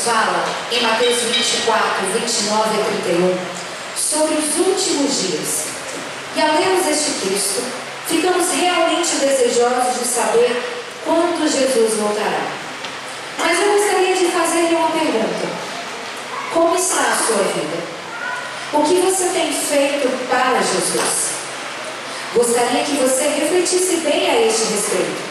fala em Mateus 24, 29 a 31 sobre os últimos dias. E ao lermos este texto, ficamos realmente desejosos de saber quando Jesus voltará. Mas eu gostaria de fazer-lhe uma pergunta. Como está a sua vida? O que você tem feito para Jesus? Gostaria que você refletisse bem a este respeito,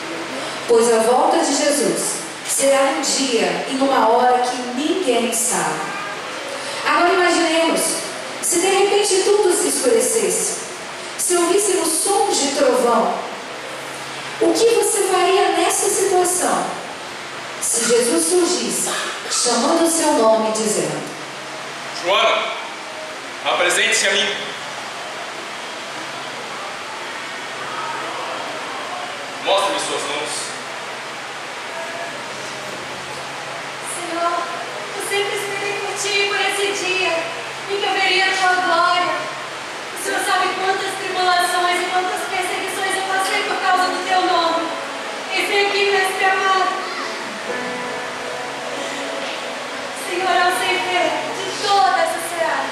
pois a volta de Jesus será num dia e numa hora que ninguém sabe. Agora imaginemos, se de repente tudo se escurecesse, se ouvíssemos sons de trovão, o que você faria nessa situação? Se Jesus surgisse, chamando o seu nome e dizendo: Joana, apresente-se a mim. Mostre-me suas mãos. Senhor, eu sempre esperei por ti, por esse dia em que eu veria a tua glória. O Senhor sabe quantas tribulações e quantas perseguições eu passei por causa do teu nome. Esse aqui, mestre amado. Senhor, eu sei ver de toda essa seara.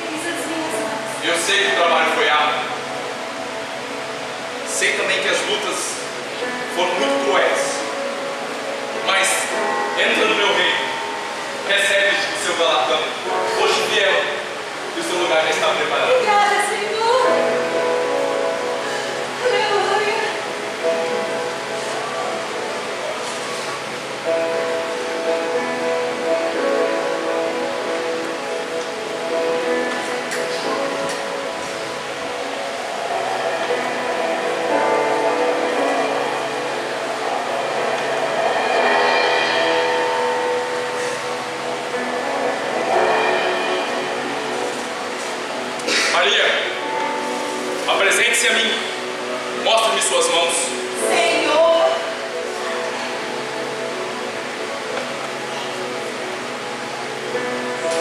Eis as minhas mãos. Eu sei que o trabalho foi árduo. Sei também que as lutas foram muito cruéis. Mas entra no meu reino, recebe o seu galardão. Hoje fiel, e o seu lugar já está preparado. Obrigada, Senhor. Aleluia. Maria, apresente-se a mim. Mostre-me suas mãos. Senhor.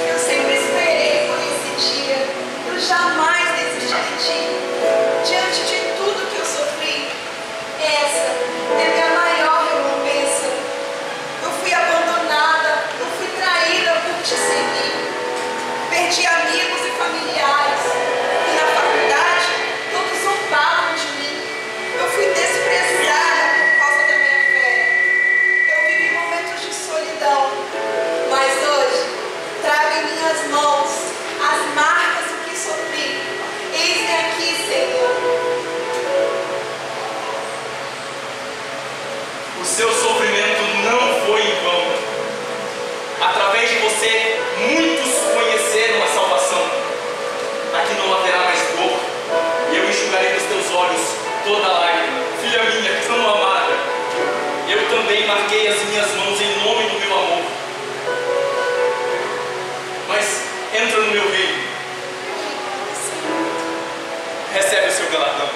Eu sempre esperei por esse dia. Eu jamais desisti de ti. Diante de tudo que eu sofri, essa é a minha maior recompensa. Eu fui abandonada, eu fui traída por te seguir. Perdi amigos e familiares. E na faculdade, todos zombavam de mim. Eu fui desprezada por causa da minha fé. Eu vivi momentos de solidão. Mas hoje, trago em minhas mãos as marcas do que sofri. Eis-me aqui, Senhor. O seu sofrimento não foi em vão. Através de você, muitos conheceram a salvação. Aqui não haverá mais dor, e eu enxugarei dos teus olhos toda lágrima. Filha minha, tão amada, eu também marquei as minhas mãos em nome do meu amor. Mas entra no meu reino, recebe o seu galardão.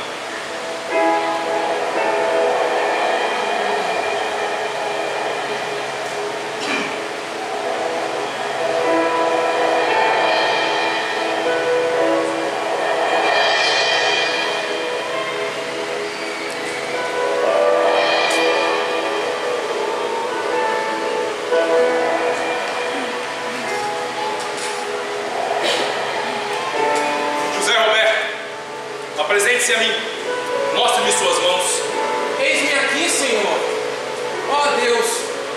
Apresente-se a mim, mostre-me suas mãos. Eis-me aqui, Senhor. Ó Deus,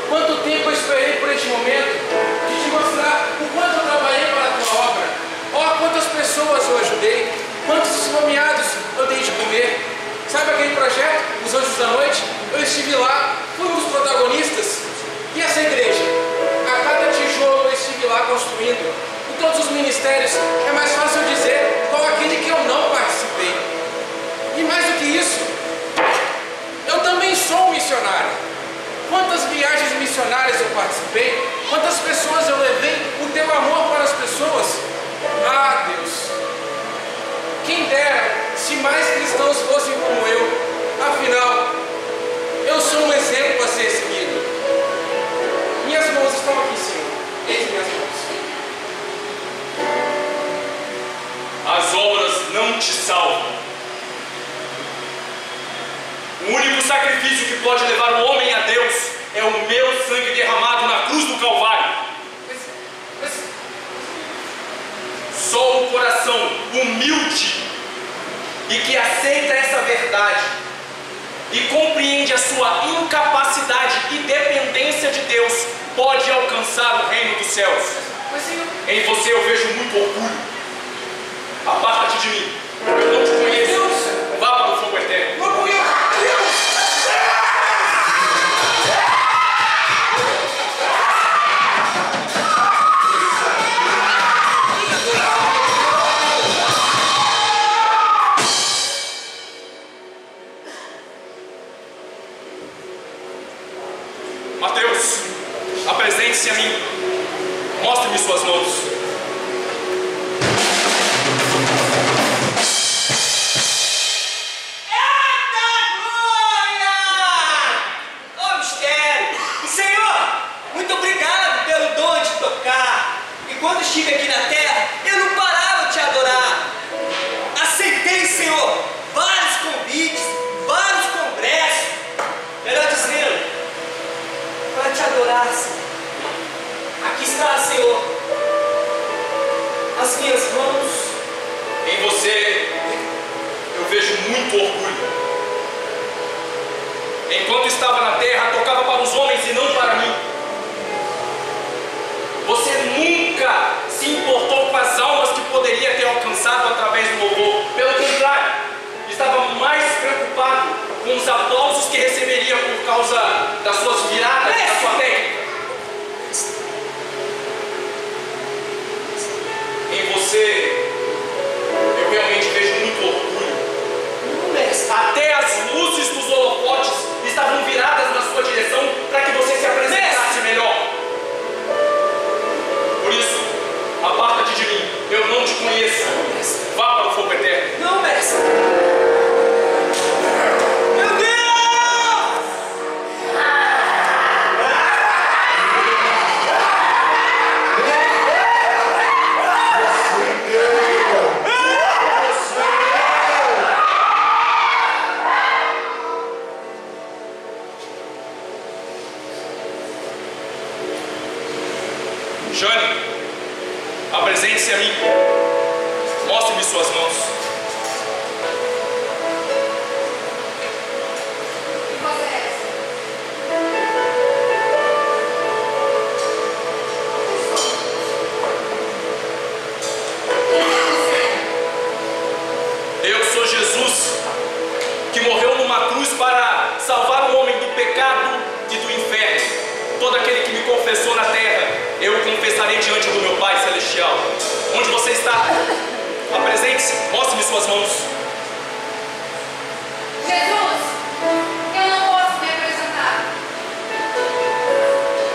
quanto tempo eu esperei por este momento de te mostrar o quanto eu trabalhei para a tua obra. Ó, quantas pessoas eu ajudei, quantos esfomeados eu dei de comer. Sabe aquele projeto, Os Anjos da Noite? Eu estive lá, fui um dos protagonistas. E essa igreja? A cada tijolo eu estive lá construindo. Em todos os ministérios é mais fácil dizer qual aquele que eu não participei. E mais do que isso, eu também sou um missionário. Quantas viagens missionárias eu participei? Quantas pessoas eu levei o teu amor para as pessoas? Ah, Deus! Quem dera se mais cristãos fossem como eu. Afinal, eu sou um exemplo a ser seguido. Minhas mãos estão aqui, Senhor. Eis minhas mãos. As obras não te salvam. O único sacrifício que pode levar o homem a Deus é o meu sangue derramado na cruz do Calvário. Só um coração humilde e que aceita essa verdade e compreende a sua incapacidade e dependência de Deus pode alcançar o reino dos céus. Em você eu vejo muito orgulho. Aparta-te de mim. Eu não te conheço. Vá para o fogo eterno. Mateus, apresente-se a mim. Mostre-me suas mãos. Quando estive aqui na terra, eu não parava de te adorar. Aceitei, Senhor, vários convites, vários congressos, melhor dizendo, para te adorar, Senhor. Aqui está, Senhor, as minhas mãos. Em você eu vejo muito orgulho. Enquanto estava na terra, tocava para os homens e não para mim. Você nunca se importou com as almas que poderia ter alcançado através do louvor. Pelo contrário, estava mais preocupado com os aplausos que receberia por causa das suas viradas, da sua técnica. Em você, eu realmente vejo muito orgulho. Até as luzes dos holofotes estavam viradas na sua direção para que você se apresentasse melhor. Por isso, aparta-te de mim, eu não te conheço. Vá para o fogo eterno. Não, mestre. Meu Deus! Jane, apresente-se a mim. Mostre-me suas mãos. Que voz é essa? Quem é você? Eu sou Jesus, que morreu numa cruz para salvar o homem do pecado e do inferno. Todo aquele que me confessou na terra, eu o confessarei diante do meu Pai Celestial. Onde você está? Apresente-se, mostre-me suas mãos. Jesus, eu não posso me apresentar.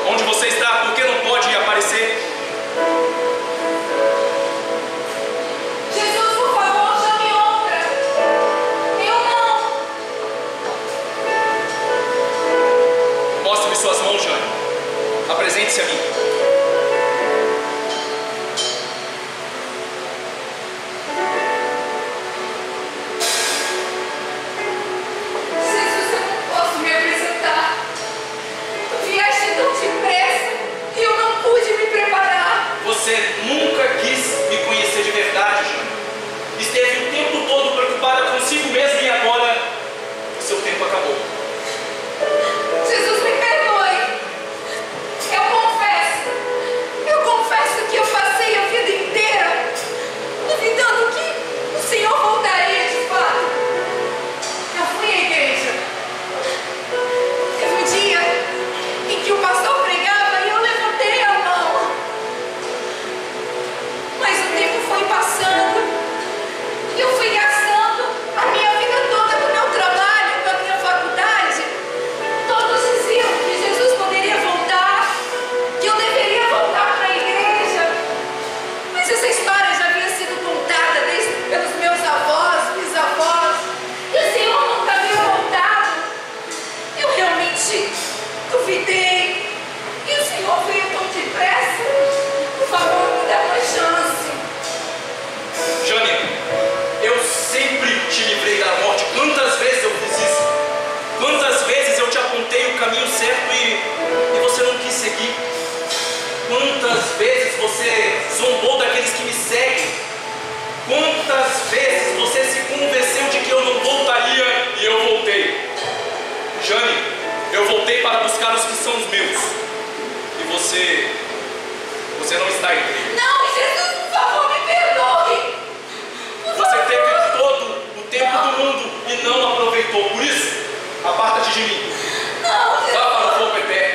Onde você está? Por que não pode aparecer? Jesus, por favor, chame outra. Eu não. Mostre-me suas mãos, Jane. Apresente-se a mim. caminho certo e você não quis seguir? Quantas vezes você zombou daqueles que me seguem? Quantas vezes você se convenceu de que eu não voltaria e eu voltei? Jane, eu voltei para buscar os que são os meus. E você não está entre eles. Não, Jesus, por favor, me perdoe. Você teve todo o tempo do mundo e não aproveitou. Por isso, aparta-te de mim. Não, Jesus. Vá para o fogo eterno.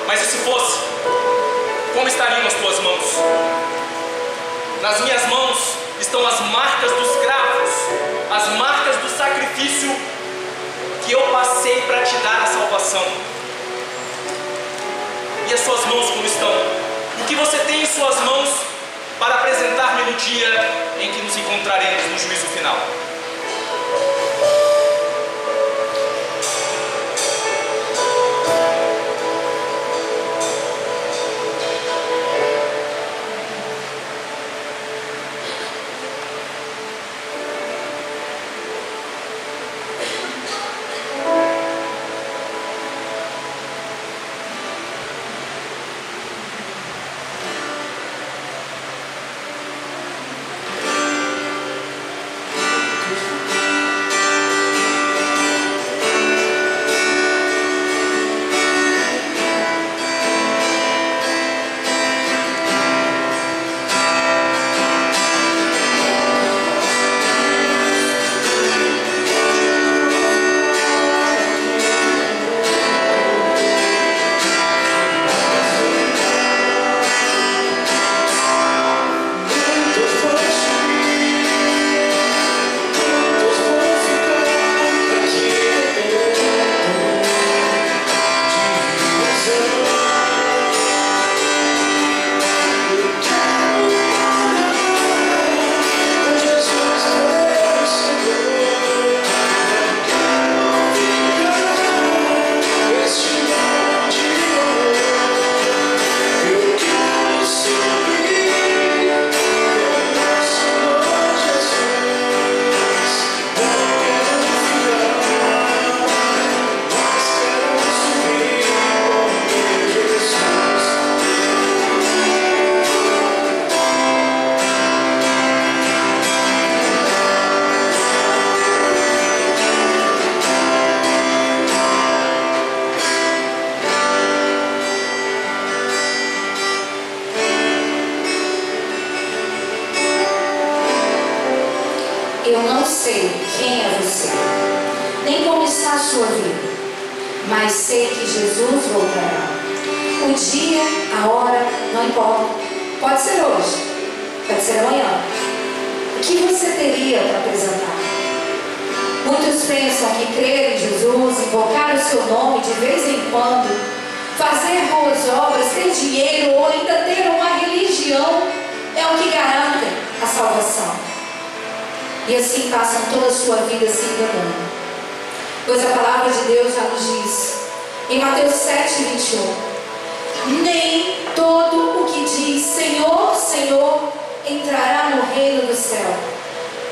Mas e se fosse? Como estariam as tuas mãos? Nas minhas mãos estão as marcas dos cravos, as marcas do sacrifício que eu passei para te dar a salvação. E as suas mãos como estão? O que você tem em suas mãos para apresentar-me no dia em que nos encontraremos no juízo final? Eu não sei quem é você, nem como está a sua vida, mas sei que Jesus voltará. O dia, a hora, não importa. Pode ser hoje, pode ser amanhã. O que você teria para apresentar? Muitos pensam que crer em Jesus, invocar o seu nome de vez em quando, fazer boas obras, ter dinheiro ou ainda ter uma religião é o que garante a salvação. E assim passam toda a sua vida se enganando. Pois a palavra de Deus já nos diz, em Mateus 7:21, nem todo o que diz Senhor, Senhor, entrará no reino do céu,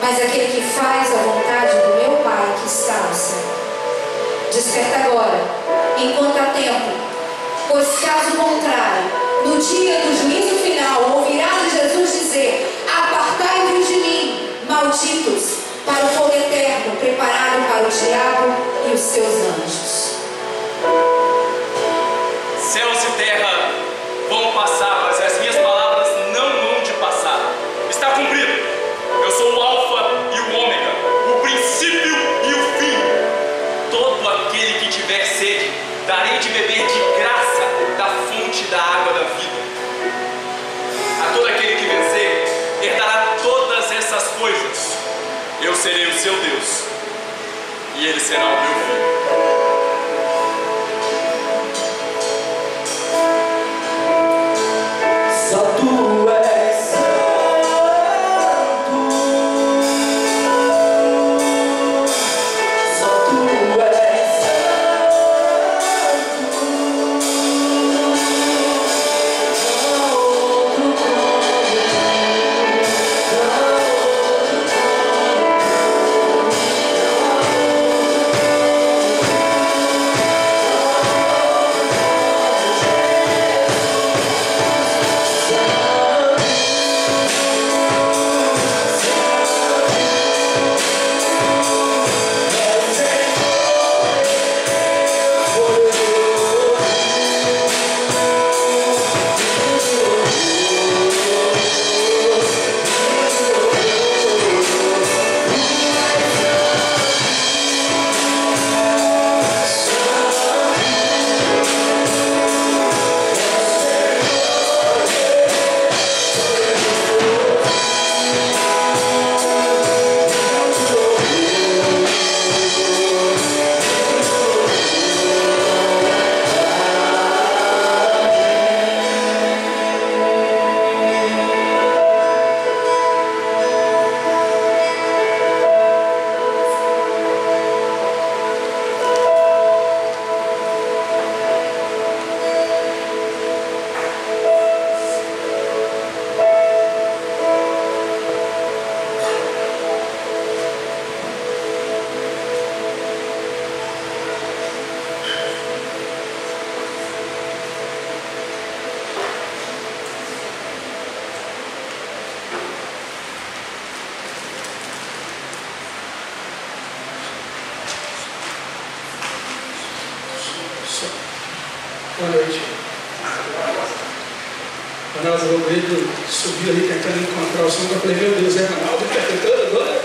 mas aquele que faz a vontade do meu Pai que está no céu. Desperta agora, enquanto há tempo, pois caso contrário, no dia do juízo final, ouvirás Jesus dizer: apartai-vos de mim, malditos, para o fogo eterno preparado para o diabo e os seus anjos. Céus e terra vão passar, mas as minhas palavras não vão de passar. Está cumprido. Eu sou o Alfa e o Ômega, o princípio e o fim. Todo aquele que tiver sede, darei de beber de graça da fonte da água da vida. A todo aquele que vencer, herdará todas essas coisas. Eu serei o seu Deus, e ele será o meu filho. Só tu és santo, só tu és santo, não outro como Boa noite. Ronaldo Rodrigo subiu ali tentando encontrar o som. Eu falei: meu Deus, é Ronaldo interpretando agora?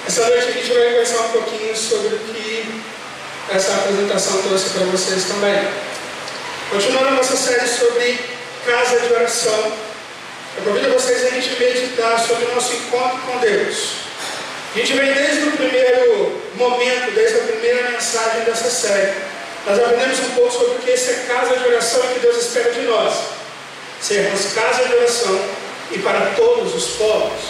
Essa noite a gente vai conversar um pouquinho sobre o que essa apresentação trouxe para vocês também. Continuando a nossa série sobre casa de oração, eu convido vocês a gente meditar sobre o nosso encontro com Deus. A gente vem desde o primeiro momento, desde a primeira mensagem dessa série. Nós aprendemos um pouco sobre o que é casa de oração e que Deus espera de nós. Sermos casa de oração e para todos os povos.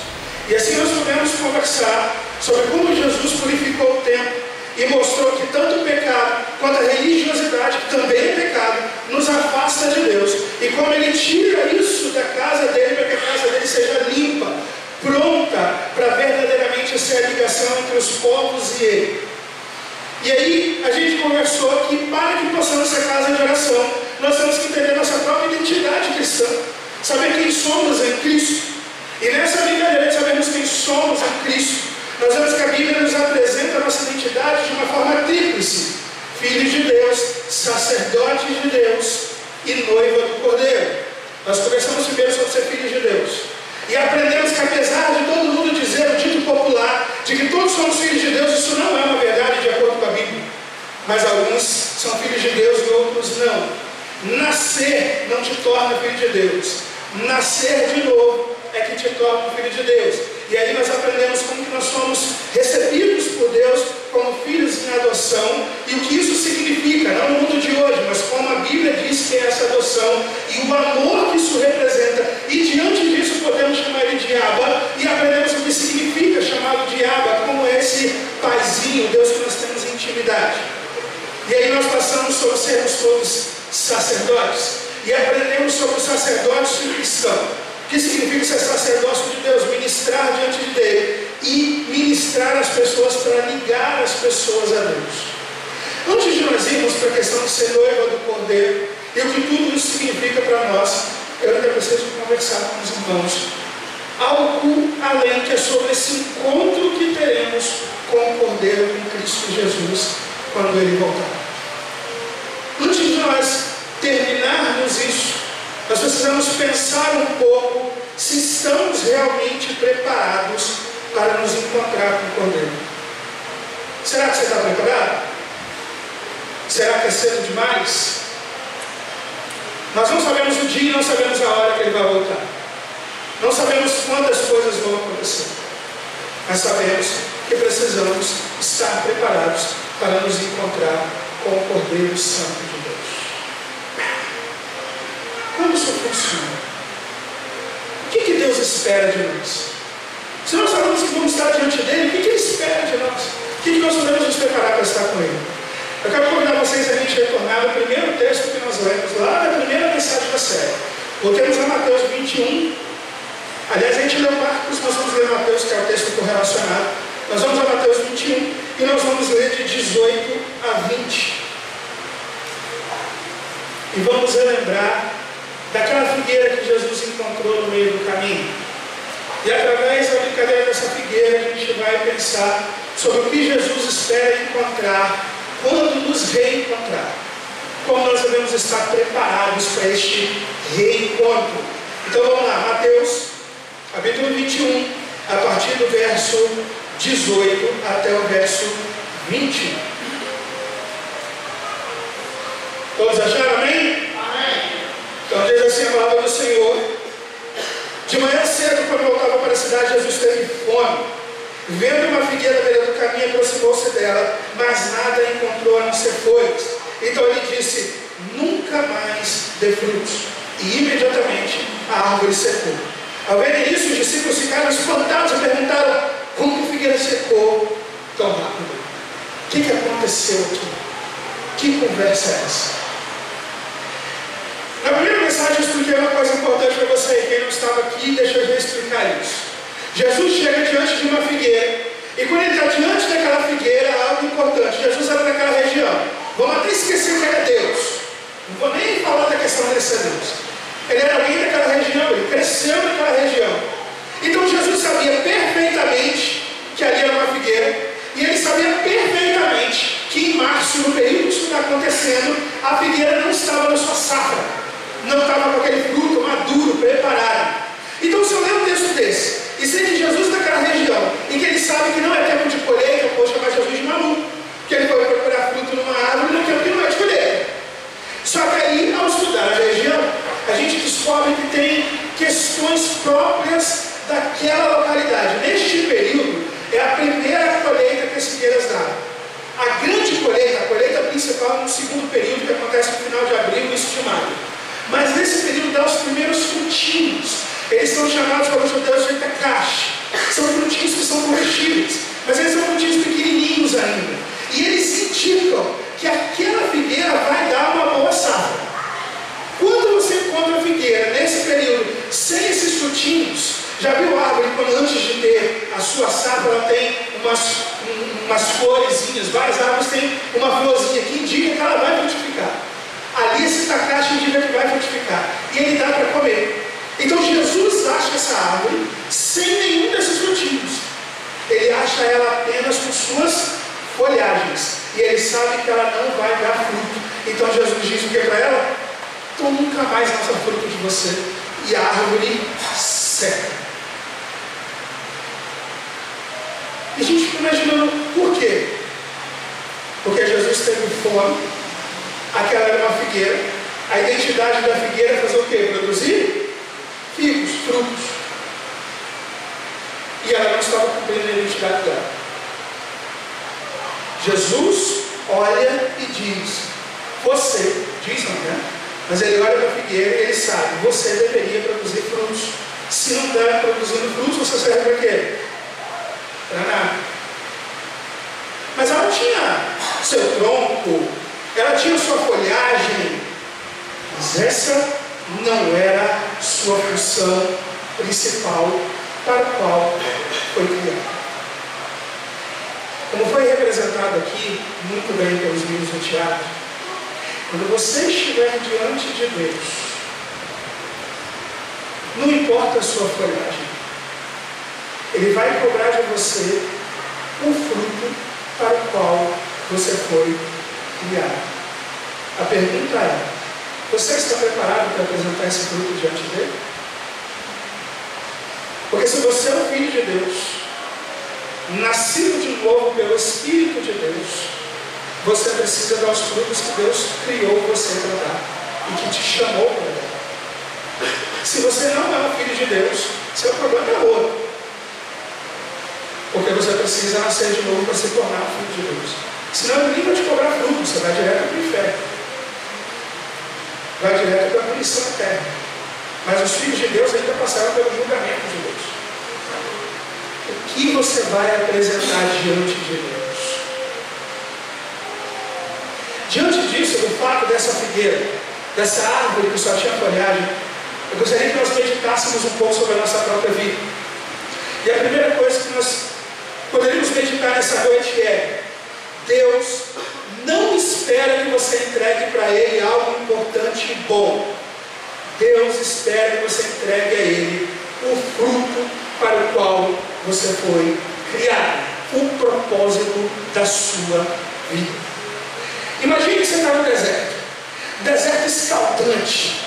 E assim nós podemos conversar sobre como Jesus purificou o templo e mostrou que tanto o pecado quanto a religiosidade, que também é pecado, nos afasta de Deus. E como Ele tira isso da casa dele para que a casa dele seja limpa, pronta para verdadeiramente ser a ligação entre os povos e Ele. E aí a gente conversou que para que possamos ser casa de oração, nós temos que entender nossa própria identidade cristã, saber quem somos em Cristo. E nessa brincadeira de sabermos quem somos em Cristo, nós vemos que a Bíblia nos apresenta a nossa identidade de uma forma tríplice: filhos de Deus, sacerdotes de Deus e noiva do Cordeiro. Nós conversamos primeiro sobre ser filhos de Deus. E aprendemos que apesar de todo mundo dizer, o dito popular, de que todos somos filhos de Deus, isso não é uma verdade de acordo com a Bíblia. Mas alguns são filhos de Deus e outros não. Nascer não te torna filho de Deus. Nascer de novo é que te torna um filho de Deus. E aí nós aprendemos como que nós somos recebidos por Deus como filhos em adoção e o que isso significa, não no mundo de hoje, mas como a Bíblia diz que é essa adoção e o amor que isso representa. E diante disso podemos chamar ele de Abba e aprendemos o que significa chamá-lo de Abba, como esse paizinho, Deus que nós temos intimidade. E aí nós passamos sobre sermos todos sacerdotes. e aprendemos sobre o sacerdócio cristão. O que significa ser sacerdócio de Deus? Ministrar diante de Deus e ministrar as pessoas para ligar as pessoas a Deus. Antes de nós irmos para a questão de ser noiva do Cordeiro e o que tudo isso significa para nós, eu ainda preciso conversar com os irmãos algo além que é sobre esse encontro que teremos com o Cordeiro em Cristo Jesus quando Ele voltar. Antes de nós terminarmos isso, nós precisamos pensar um pouco se estamos realmente preparados para nos encontrar com o Cordeiro. Será que você está preparado? Será que é cedo demais? Nós não sabemos o dia e não sabemos a hora que Ele vai voltar. Não sabemos quantas coisas vão acontecer. Mas sabemos que precisamos estar preparados para nos encontrar com o Cordeiro Santo de Deus. Como isso funciona? O que Deus espera de nós? Se nós sabemos que vamos estar diante dele, o que Ele espera de nós? O que nós podemos nos preparar para estar com Ele? Eu quero convidar vocês a gente retornar ao primeiro texto que nós lemos, lá na primeira mensagem da série. Voltemos a Mateus 21. Aliás, a gente leu Marcos, nós vamos ler Mateus, que é o texto correlacionado. Nós vamos a Mateus 21 e nós vamos ler de 18 a 20. E vamos relembrar daquela figueira que Jesus encontrou no meio do caminho. E através da brincadeira dessa figueira, a gente vai pensar sobre o que Jesus espera encontrar quando nos reencontrar. Como nós devemos estar preparados para este reencontro. Então vamos lá, Mateus capítulo 21, a partir do verso 18 até o verso 20. Todos acharam, amém? Amém. Então diz assim a palavra do Senhor. De manhã cedo, quando voltava para a cidade, Jesus teve fome. Vendo uma figueira à beira do caminho, aproximou-se dela, mas nada encontrou a não ser folhas. Então ele disse: nunca mais dê frutos. E imediatamente a árvore secou. Ao verem isso, os discípulos ficaram espantados e perguntaram: como a figueira secou tão rápido? O que aconteceu aqui? Que conversa é essa? Na primeira mensagem eu expliquei uma coisa importante para você. Quem não estava aqui, deixa eu explicar isso. Jesus chega diante de uma figueira, e quando ele está diante daquela figueira, há algo importante. Jesus era daquela região. Vamos até esquecer que era Deus. Não vou nem falar da questão dele ser Deus. Ele era alguém daquela região, ele cresceu naquela região. Então Jesus sabia perfeitamente que ali era uma figueira, e ele sabia perfeitamente que em março, no período que isso está acontecendo, a figueira não estava na sua safra, não estava com aquele fruto maduro, preparado. Então se eu ler um texto desse, e sei que Jesus naquela região, em que ele sabe que não é tempo de colheita, eu vou chamar Jesus de maluco, porque ele foi procurar fruto numa árvore no tempo que não é de colheita. Só que aí, ao estudar a região, a gente descobre que tem questões próprias daquela localidade. Neste período, é a primeira colheita que as figueiras dão. A grande colheita, a colheita principal, no segundo período, que acontece no final de abril e início de maio. Mas nesse período dá os primeiros frutinhos. Eles são chamados pelos judeus de takash. São frutinhos que são comestíveis, mas eles são frutinhos pequenininhos ainda. E eles indicam que aquela figueira vai dar uma boa safra. Quando você encontra a figueira nesse período sem esses frutinhos, já viu a árvore quando antes de ter a sua safra ela tem umas florezinhas, várias árvores têm uma florzinha que indica que ela vai frutificar. Ali esse takashi indica que vai frutificar e ele dá para comer. Então Jesus acha essa árvore sem nenhum desses frutinhos. Ele acha ela apenas com suas folhagens e ele sabe que ela não vai dar fruto. Então Jesus diz o que para ela? Então nunca mais nasça fruto de você. E a árvore seca. E a gente fica imaginando por quê? Porque Jesus teve fome, aquela era uma figueira, a identidade da figueira é fazer o quê? Produzir figos, frutos. E ela não estava cumprindo a identidade dela. Jesus olha e diz: você, diz não, né? Mas ele olha para a figueira e ele sabe, você deveria produzir frutos. Se não der produzindo frutos, você serve para quê? Para nada. Mas ela tinha seu tronco, ela tinha sua folhagem, Mas essa não era sua função principal para a qual foi criado. Como foi representado aqui, muito bem pelos meninos do teatro, quando você estiver diante de Deus, não importa a sua folhagem, Ele vai cobrar de você o fruto para o qual você foi criado. A pergunta é: você está preparado para apresentar esse fruto diante dele? Porque se você é o Filho de Deus, nascido de novo pelo Espírito de Deus, você precisa dar os frutos que Deus criou você para dar e que te chamou para dar. Se você não é um filho de Deus, seu problema é outro. Porque você precisa nascer de novo para se tornar um filho de Deus. Senão ele nem vai te cobrar fruto, você vai direto para o inferno. Vai direto para a punição eterna. Mas os filhos de Deus ainda passaram pelo julgamento de Deus. O que você vai apresentar diante de Deus? Diante disso, do fato dessa figueira, dessa árvore que só tinha folhagem, eu gostaria que nós meditássemos um pouco sobre a nossa própria vida. E a primeira coisa que nós poderíamos meditar nessa noite é: Deus não espera que você entregue para Ele algo importante e bom. Deus espera que você entregue a Ele o fruto para o qual você foi criado, o propósito da sua vida. Imagine que você está no deserto, deserto escaldante.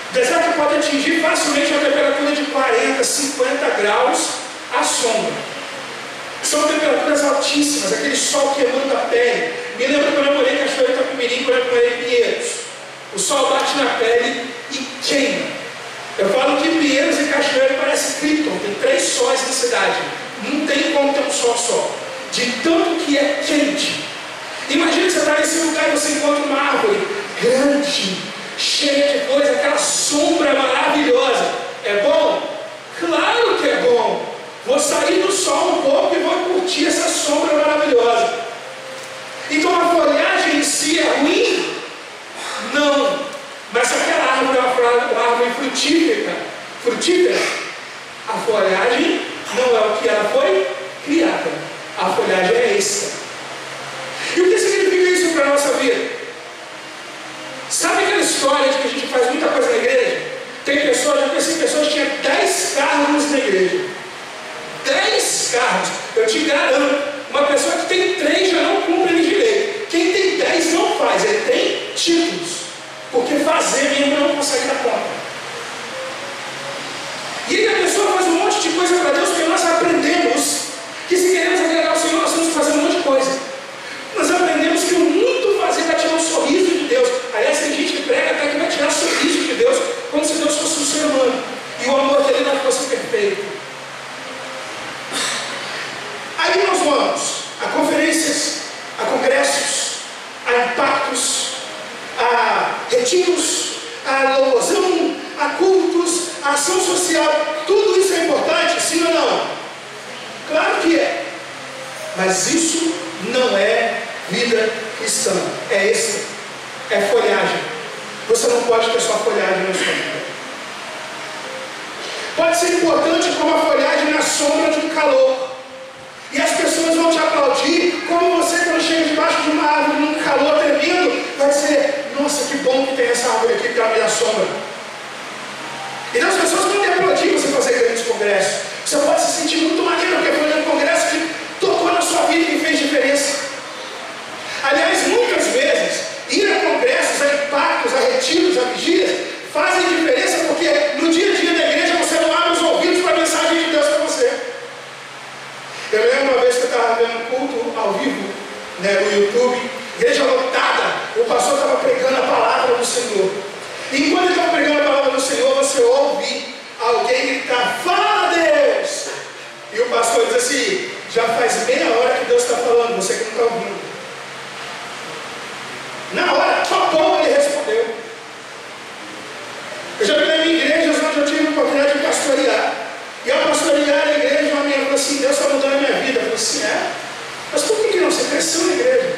O deserto pode atingir facilmente uma temperatura de 40, 50 graus à sombra. São temperaturas altíssimas, aquele sol queimando a pele. Me lembro quando eu morei em Cachoeira de Itapemirim, quando eu morei em Pinheiros. O sol bate na pele e queima. Eu falo que Pinheiros e Cachoeira parece Krypton, tem 3 sóis na cidade. Não tem como ter um sol só. De tanto que é quente. Imagina que você está nesse lugar e você encontra uma árvore grande, cheia de coisa, aquela sombra maravilhosa. É bom? Claro que é bom. Vou sair do sol um pouco e vou curtir essa sombra maravilhosa. Então a folhagem em si é ruim? Não. Mas aquela árvore é uma árvore frutífera, a folhagem não é o que ela foi criada. A folhagem é extra. E o que significa isso para a nossa vida? Sabe aquela história de que a gente faz muita coisa na igreja? Tem pessoas, eu conheci pessoas que tinham 10 cargos na igreja. 10 cargos. Eu te garanto, uma pessoa que tem 3 já não cumpre ele direito. Quem tem 10 não faz, ele tem títulos. Porque fazer mesmo não consegue dar conta. E aí a pessoa faz um monte de coisa para Deus, porque nós aprendemos que se queremos agradar ao Senhor, nós temos que fazer um monte de coisa. Nós aprendemos que o muito fazer vai tirar um sorriso de Deus. Aliás, tem gente que prega até que vai tirar o sorriso de Deus, como se Deus fosse um ser humano e o amor dele não fosse perfeito. Aí nós vamos a conferências, a congressos, a impactos, a retiros, a louvorzão, a cultos, a ação social. Tudo isso é importante, sim ou não? Claro que é. Mas isso não é vida cristã, é extra, é folhagem. Você não pode ter só folhagem na sua vida. Pode ser importante como a folhagem na sombra de um calor. E as pessoas vão te aplaudir, como você quando chega debaixo de uma árvore num calor tremendo, vai dizer: nossa, que bom que tem essa árvore aqui para me dar sombra. Então as pessoas vão te aplaudir você fazer grandes congressos. Você pode se sentir muito maneiro, porque foi um congresso que tocou na sua vida e fez diferença. Aliás, muitas vezes, ir a congressos, a impactos, a retiros, a vigílias, fazem diferença porque no dia a dia da igreja você não abre os ouvidos para a mensagem de Deus para você. Eu lembro uma vez que eu estava vendo um culto ao vivo, no YouTube, igreja lotada, o pastor estava pregando a palavra do Senhor. E enquanto ele estava pregando a palavra do Senhor, você ouve alguém gritar: fala, Deus! E o pastor diz assim: já faz meia hora que Deus está falando, você que não está ouvindo. Na hora, topou, ele respondeu. Eu já vi em igrejas onde eu tive a oportunidade de pastorear. E ao pastorear a igreja, uma menina falou assim: Deus está mudando a minha vida. Eu falei assim: é? Mas por que não? Você cresceu na igreja.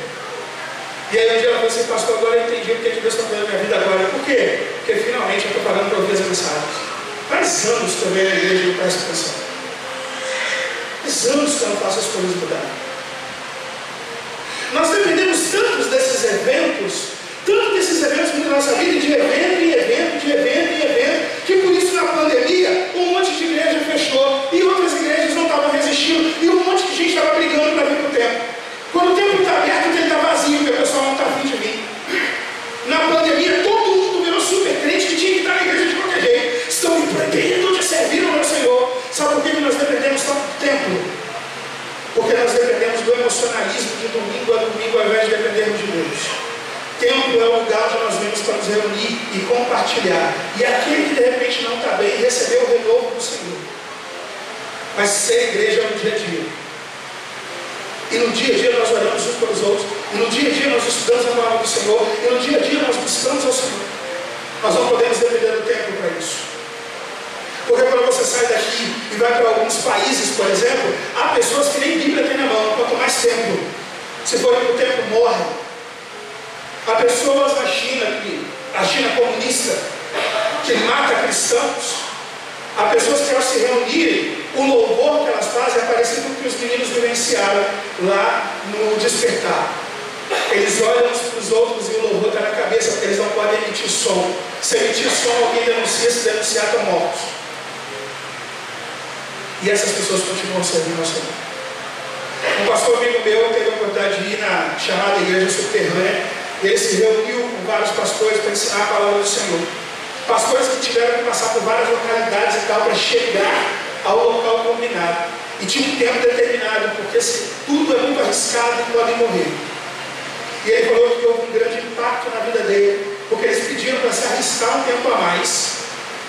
E aí um dia ela falou assim, pastor, agora eu entendi o que Deus está fazendo na minha vida agora. Por quê? Porque finalmente eu estou pagando para ouvir as mensagens. Faz anos que eu venho na igreja e eu presto atenção. Faz anos que eu não faço as coisas mudarem. Nós dependemos tanto desses eventos na nossa vida, de evento em evento, que por isso na pandemia um monte de igreja fechou e outras igrejas não estavam resistindo e um monte de gente estava brigando para vir para o templo. Quando o templo está aberto, ele está vazio, porque o pessoal não está afim de vir. Na pandemia, todo mundo virou super crente que tinha que estar na igreja de qualquer jeito. Estão empreendendo de servir ao meu Senhor. Sabe por que nós dependemos tanto do templo? Porque nós dependemos do emocionalismo de domingo a domingo, ao invés de dependermos de Deus. Templo é o lugar onde nós vemos para nos reunir e compartilhar. E aquele que de repente não está bem, recebeu o renovo do Senhor. Mas ser igreja é no dia a dia. E no dia a dia nós oramos uns pelos outros. E no dia a dia nós estudamos a palavra do Senhor. E no dia a dia nós buscamos ao Senhor. Nós não podemos depender do templo para isso. Porque quando você sai daqui e vai para alguns países, por exemplo, há pessoas que nem Bíblia tem na mão, quanto mais templo. Se forem para o templo, morrem. Há pessoas na China, a China comunista, que mata cristãos. Há pessoas que ao se reunirem, o louvor que elas fazem é parecido com o que os meninos vivenciaram lá no despertar. Eles olham uns para os outros e o louvor está na cabeça, porque eles não podem emitir som. Se emitir som, alguém denuncia, se denunciar, estão mortos. E essas pessoas continuam servindo ao Senhor. Um pastor amigo meu teve a oportunidade de ir na chamada igreja subterrânea, e ele se reuniu com vários pastores para ensinar a palavra do Senhor. Pastores que tiveram que passar por várias localidades e tal para chegar ao local combinado. E tinha um tempo determinado, porque tudo é muito arriscado e podem morrer. E ele falou que houve um grande impacto na vida dele, porque eles pediram para se arriscar um tempo a mais,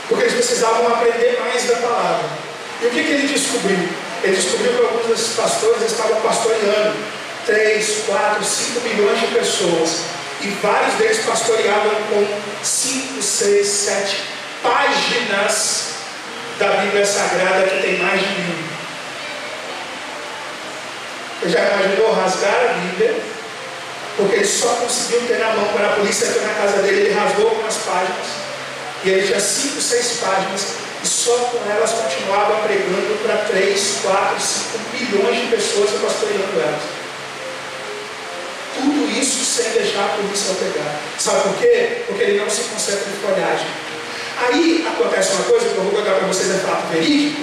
porque eles precisavam aprender mais da palavra. E o que ele descobriu? Ele descobriu que alguns desses pastores estavam pastoreando 3, 4, 5 milhões de pessoas. E vários deles pastoreavam com 5, 6, 7 páginas da Bíblia Sagrada, que tem mais de 1000. Você já imaginou rasgar a Bíblia? Porque ele só conseguiu ter na mão. Quando a polícia entrou na casa dele, ele rasgou algumas páginas. E ele tinha 5, 6 páginas. E só com elas continuava pregando para 3, 4, 5 milhões de pessoas, pastoreando elas. Tudo isso sem deixar a polícia pegar. Sabe por quê? Porque ele não se concentra em folhagem. Aí acontece uma coisa que eu vou contar para vocês, é fato verídico.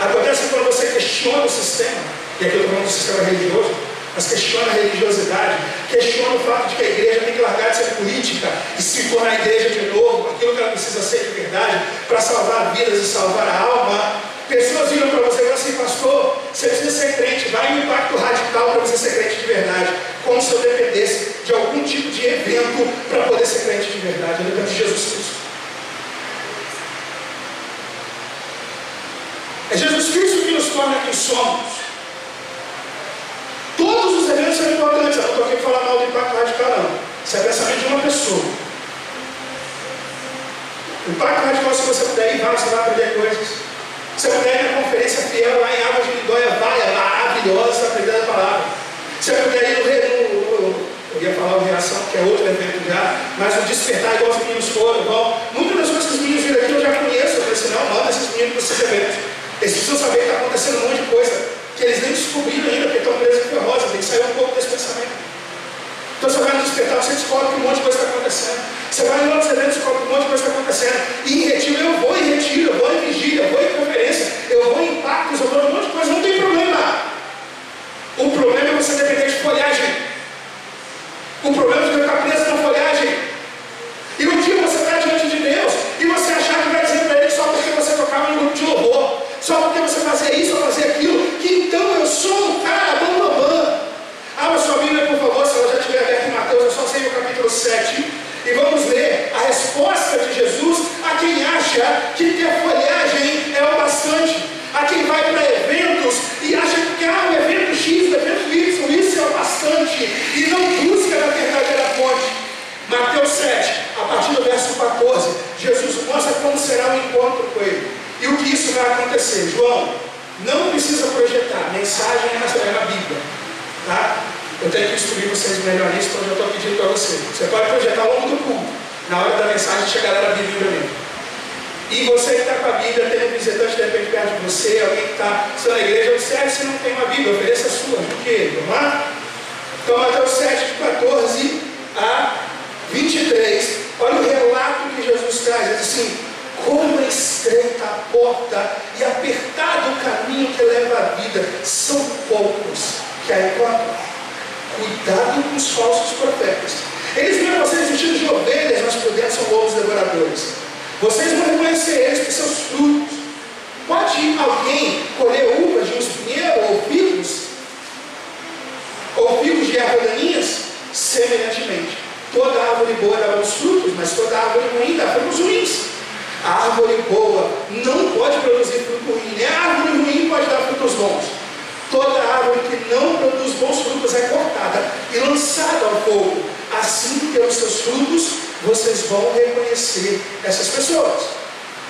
Acontece quando você questiona o sistema, e aqui eu estou falando do sistema religioso, mas questiona a religiosidade, questiona o fato de que a igreja tem que largar de ser política e se tornar a igreja de novo, aquilo que ela precisa ser de verdade, para salvar vidas e salvar a alma. Pessoas viram para você e falam assim: pastor, você precisa ser crente, vai um impacto radical para você ser crente de verdade, como se eu dependesse de algum tipo de evento para poder ser crente de verdade. Eu dependo de Jesus Cristo. É Jesus Cristo que nos torna quem somos. Todos os eventos são importantes. Eu não estou aqui para falar mal do impacto radical, não. Isso é pensamento de uma pessoa. O impacto radical, se você puder ir, você vai aprender coisas. Se você puder ir na conferência fiel lá em Águas de Lindóia, vai, é maravilhosa, você vai aprender a palavra. Se você puder ir eu ia falar o Reação, que é outro evento já, mas o Despertar, igual os meninos foram, bom. Muitas das coisas que os meninos viram aqui eu já conheço. Eu falei assim: não, manda esses meninos para esses eventos. Eles precisam saber que está acontecendo um monte de coisa que eles nem descobriram ainda, porque estão presos em ferrosa. Tem que sair um pouco desse pensamento. Então você vai no Despertar, você descobre que um monte de coisa está acontecendo. Você vai em outros eventos, descobre que um monte de coisa está acontecendo. E em retiro, eu vou em retiro, eu vou em vigília, eu vou em conferência, eu vou em impactos, eu vou em um monte de coisa. Não tem problema. O problema é você depender de folhagem. O problema é você ficar preso na folhagem. E um dia você está diante de Deus e você achar que vai dizer para Ele só porque você tocava no grupo de louvor, só porque você fazia isso ou fazia aquilo, que então eu sou o cara bam. Abra sua Bíblia, por favor, se ela já estiver aberta em Mateus, eu só sei o capítulo 7. E vamos ler a resposta de Jesus a quem acha que ter folhagem é o bastante. A quem vai para eventos e acha que o evento X, o evento Y, isso é o bastante. E não busca na verdadeira fonte. Mateus 7, a partir do verso 14, Jesus mostra como será o encontro com Ele. E o que isso vai acontecer. João, não precisa projetar, mensagem é na Bíblia. Tá? Eu tenho que instruir vocês melhor nisso, então eu já estou pedindo para vocês. Você pode projetar ao longo do culto. Na hora da mensagem, chega a galera Bíblia mesmo. E você que está com a Bíblia, tem um visitante de repente perto de você, alguém que está na igreja, observe se não tem uma Bíblia, ofereça a sua, junto com ele, vamos lá? Então, Mateus 7, de 14 a 23, olha o relato que Jesus traz, diz assim: como é estreita a porta e apertado o caminho que leva à vida, são poucos que a encontram. Cuidado com os falsos profetas. Eles viram vocês vestidos de ovelhas, mas por dentro são lobos devoradores. Vocês vão reconhecer eles por seus frutos. Pode alguém colher uvas de um espinheiro ou figos de ervas daninhas? Semelhantemente, toda árvore boa dá bons frutos, mas toda árvore ruim dá frutos ruins. A árvore boa não pode produzir fruto ruim, nem a árvore ruim pode dar frutos bons. Toda árvore que não produz bons frutos é cortada e lançada ao fogo. Assim, pelos seus frutos, vocês vão reconhecer essas pessoas.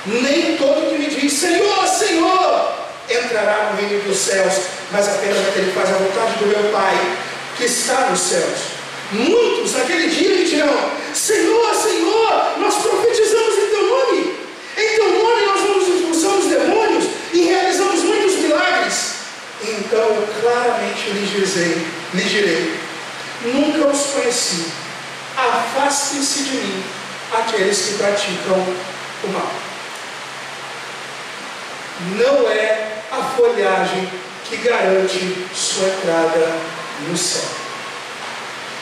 Nem todo que me diz Senhor, Senhor, entrará no reino dos céus, mas apenas aquele que faz a vontade do meu Pai que está nos céus. Muitos naquele dia me dirão: Senhor, Senhor, nós profetizamos em teu nome. Em teu nome nós expulsamos demônios e realizamos muitos milagres. Então eu claramente lhes direi: nunca os conheci. Afastem-se de mim, aqueles que praticam o mal. Não é a folhagem que garante sua entrada no céu.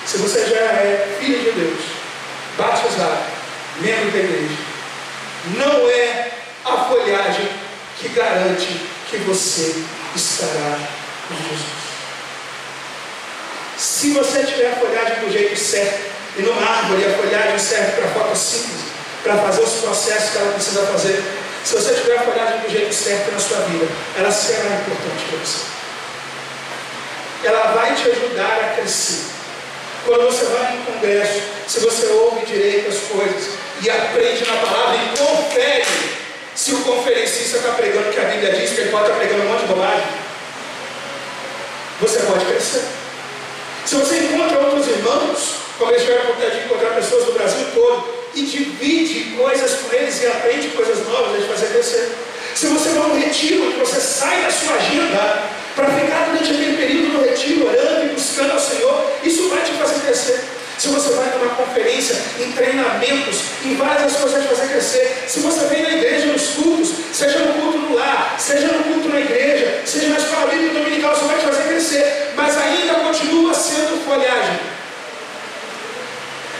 Se você já é filho de Deus, batizado, membro da igreja, não é a folhagem que garante que você estará com Jesus. Se você tiver a folhagem do jeito certo, e numa árvore a folhagem serve para fotossíntese, para fazer os processos que ela precisa fazer, se você tiver a folhagem do jeito certo na sua vida, ela será importante para você. Ela vai te ajudar a crescer. Quando você vai em um congresso, se você ouve direito as coisas e aprende na palavra e confere se o conferencista está pregando o que a Bíblia diz, que ele pode estar pregando um monte de bobagem, você pode crescer. Se você encontra outros irmãos, como eles tiveram a oportunidade de encontrar pessoas do Brasil todo, e divide coisas com eles e aprende coisas novas, eles fazer crescer. Se você vai a um retiro, onde você sai da sua agenda para ficar durante aquele período no retiro, orando e buscando ao Senhor, isso vai te fazer crescer. Se você vai numa conferência, em treinamentos, em várias coisas vai te fazer crescer. Se você vem na igreja, nos cultos, seja no culto no lar, seja no culto na igreja, seja na escola bíblica dominical, isso vai te fazer crescer, mas ainda continua sendo folhagem.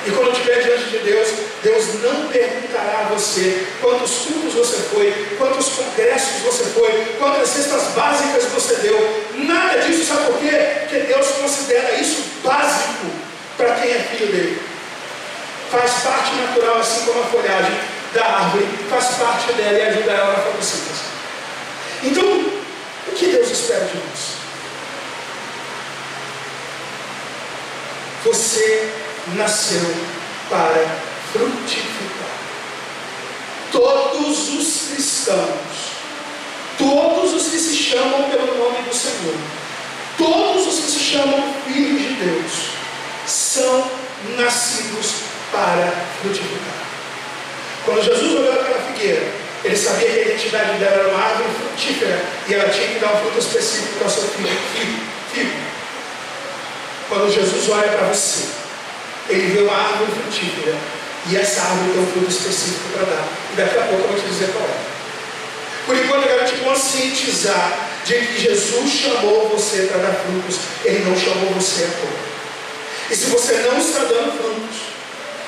E quando estiver diante de Deus, Deus não perguntará a você quantos cultos você foi, quantos congressos você foi, quantas cestas básicas você deu. Nada disso, sabe por quê? Porque Deus considera isso básico para quem é filho dele. Faz parte natural, assim como a folhagem da árvore, faz parte dela e ajuda ela na fotossíntese. Então, o que Deus espera de nós? Você nasceu para frutificar. Todos os cristãos, todos os que se chamam pelo nome do Senhor, todos os que se chamam filhos de Deus, são nascidos para frutificar. Quando Jesus olhou aquela figueira, ele sabia que a identidade dela era uma árvore frutífera e ela tinha que dar um fruto específico para o seu filho. Quando Jesus olha para você, ele vê uma árvore frutífera e essa árvore tem um fruto específico para dar. E daqui a pouco eu vou te dizer qual é. Por enquanto eu quero te conscientizar de que Jesus chamou você para dar frutos. Ele não chamou você à toa. E se você não está dando frutos,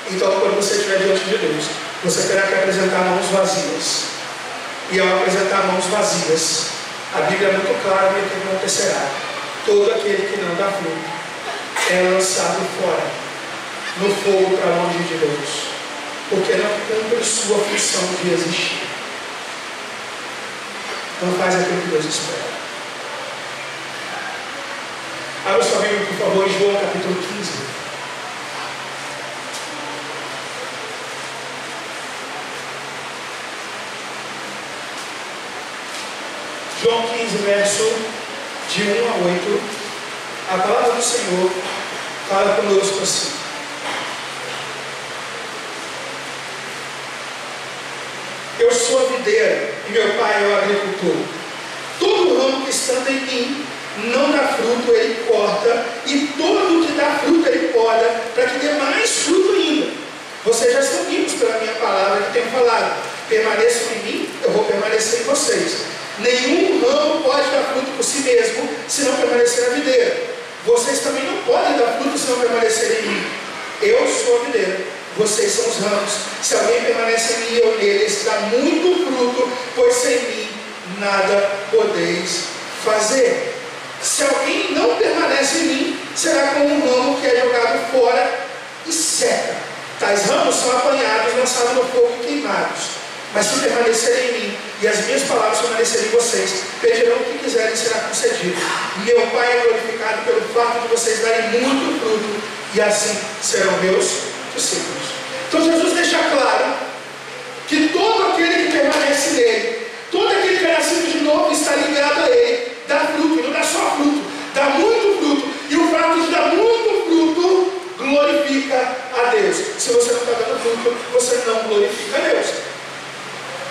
então quando você estiver diante de Deus, você terá que apresentar mãos vazias. E ao apresentar mãos vazias, a Bíblia é muito clara no que acontecerá. Todo aquele que não dá fruto é lançado fora, no fogo para longe de Deus, porque não cumpre sua função de existir. Não faz aquilo que Deus espera. Abra sua Bíblia, por favor, em João capítulo 15. João 15, verso de 1 a 8. A palavra do Senhor Fala conosco assim. Eu sou a videira e meu pai é o agricultor. Todo ramo que estando em mim não dá fruto, ele corta, e todo que dá fruto ele poda, para que dê mais fruto ainda. Vocês já estão vivos pela minha palavra que tenho falado. Permaneçam em mim, eu vou permanecer em vocês. Nenhum ramo pode dar fruto por si mesmo, se não permanecer na videira. Vocês também não podem dar fruto se não permanecerem em mim. Eu sou a videira, vocês são os ramos. Se alguém permanece em mim e eu nele, esse dá muito fruto, pois sem mim nada podeis fazer. Se alguém não permanece em mim, será como um ramo que é jogado fora e seca. Tais ramos são apanhados, lançados no fogo e queimados. Mas se permanecerem em mim e as minhas palavras permanecerem em vocês, pedirão o que quiserem e será concedido. Meu Pai é glorificado pelo fato de vocês darem muito fruto, e assim serão meus discípulos. Então Jesus deixa claro que todo aquele que permanece nele, todo aquele que é nascido de novo, está ligado a ele, dá fruto, e não dá só fruto, dá muito fruto. E o fato de dar muito fruto glorifica a Deus. Se você não está dando fruto, você não glorifica a Deus.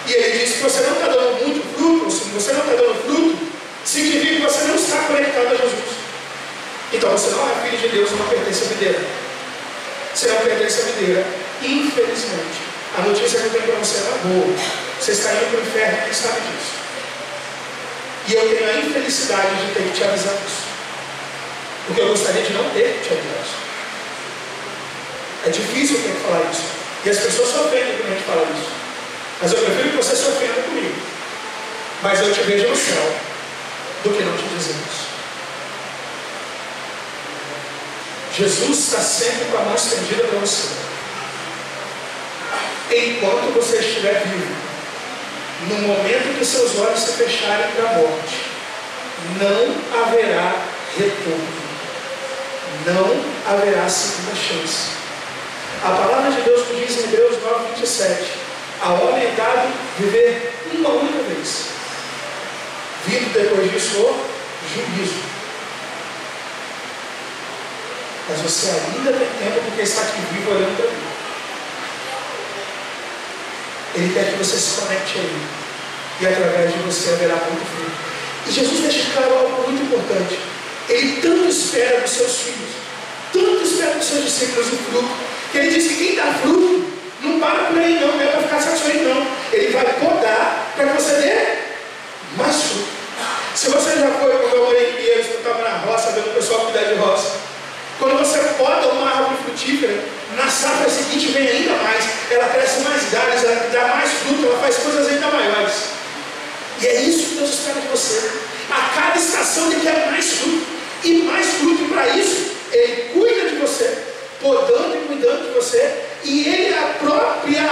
E ele diz que você não está dando muito fruto, se você não está dando fruto, significa que você não está conectado a Jesus. Então você não é filho de Deus, não pertence à videira. Você não pertence à videira. Infelizmente, a notícia que eu tenho para você não é boa. Você está indo para o inferno e sabe disso. E eu tenho a infelicidade de ter que te avisar isso. Porque eu gostaria de não ter que te avisar isso. É difícil eu ter que falar isso. E as pessoas sofrem quando a gente fala isso. Mas eu prefiro que você se ofenda comigo. Mas eu te vejo no céu do que não te dizer isso. Jesus está sempre com a mão estendida para você. Enquanto você estiver vivo, no momento que seus olhos se fecharem para a morte, não haverá retorno. Não haverá segunda chance. A palavra de Deus nos diz em Hebreus 9:27. A homem é dado viver uma única vez. Vindo depois disso o juízo. Mas você ainda tem tempo porque está aqui vivo olhando para mim. Ele quer que você se conecte a Ele. E através de você haverá muito fruto. E Jesus deixa claro algo muito importante. Ele tanto espera dos seus filhos, tanto espera dos seus discípulos o fruto, que ele diz que quem dá fruto não para por aí não, não é para ficar satisfeito não. Ele vai podar para que você dê mais fruto. Se você já foi, como eu morei em Pinheiros, eu estava na roça, vendo o pessoal cuidar de roça. Quando você poda uma árvore frutífera, na safra seguinte vem ainda mais. Ela cresce mais galhos, ela dá mais fruto, ela faz coisas ainda maiores. E é isso que Deus espera de você. A cada estação Ele quer mais fruto. E mais fruto, e para isso, Ele cuida de você, podando e cuidando de você. E Ele é a própria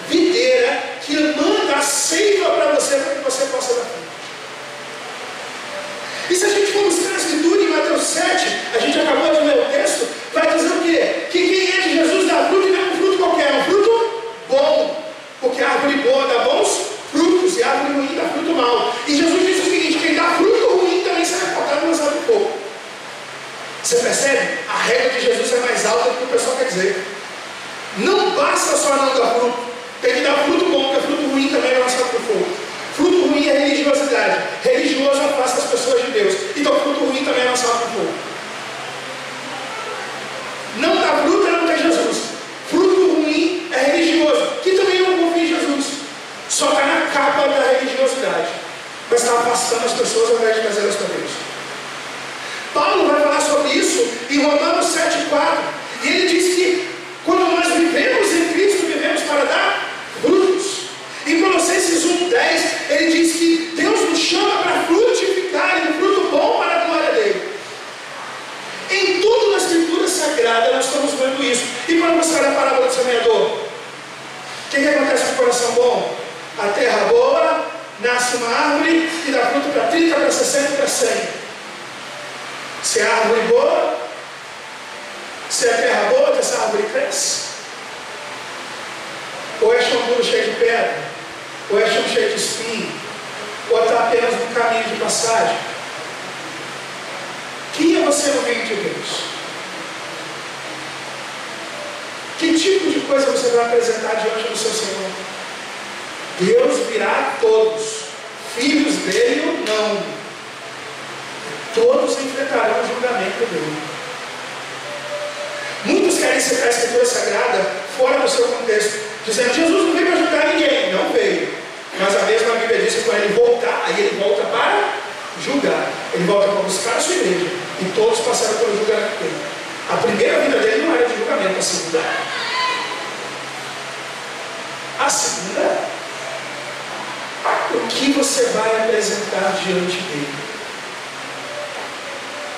videira que manda a seiva para você, para que você possa dar fruto. E se a gente for buscar a Escritura em Mateus 7, a gente acabou de ler o texto, vai dizer o quê? Que quem é de Jesus dá fruto e não é um fruto qualquer, é um fruto bom. Porque a árvore boa dá bons frutos e a árvore ruim dá fruto mau. E Jesus diz o seguinte: quem dá fruto ruim também será cortado e lançado no fogo. Você percebe? A regra de Jesus é mais alta do que o pessoal quer dizer. Não basta só não dar fruto, tem que dar fruto bom, porque fruto ruim também é lançado no fogo. Fruto ruim é religiosidade. Religioso afasta as pessoas de Deus. Então fruto ruim também é lançado no fogo. Não dá fruto é não ter Jesus. Fruto ruim é religioso, que também não confia em Jesus. Só está na capa da religiosidade, mas está afastando as pessoas ao invés de trazê-las para Deus. Paulo vai falar sobre isso em Romanos 7,4. E ele diz que quando nós vivemos em Cristo, vivemos para dar frutos. Em Colossenses 1,10, ele diz que Deus nos chama para frutificar e um fruto bom para a glória dele. Em tudo na Escritura Sagrada nós estamos vendo isso. E quando você olha a parábola do semeador, o que acontece com o coração bom? A terra boa, nasce uma árvore que dá fruto para 30, para 60 e para 100. Se é a árvore boa, se é a terra boa, essa árvore cresce. Ou é chão duro cheio de pedra, ou é chão cheio de espinho, ou está apenas no caminho de passagem. Quem é você no reino de Deus? Que tipo de coisa você vai apresentar diante do seu Senhor? Deus virá a todos, filhos dele ou não. Todos enfrentarão o julgamento dele. Muitos querem citar a Escritura Sagrada fora do seu contexto, dizendo: Jesus não veio para julgar ninguém. Não veio. Mas a mesma Bíblia diz que quando ele voltar, aí ele volta para julgar. Ele volta para buscar a sua igreja. E todos passaram pelo julgamento dele. A primeira vida dele não era de julgamento, a segunda. A segunda, o que você vai apresentar diante dele?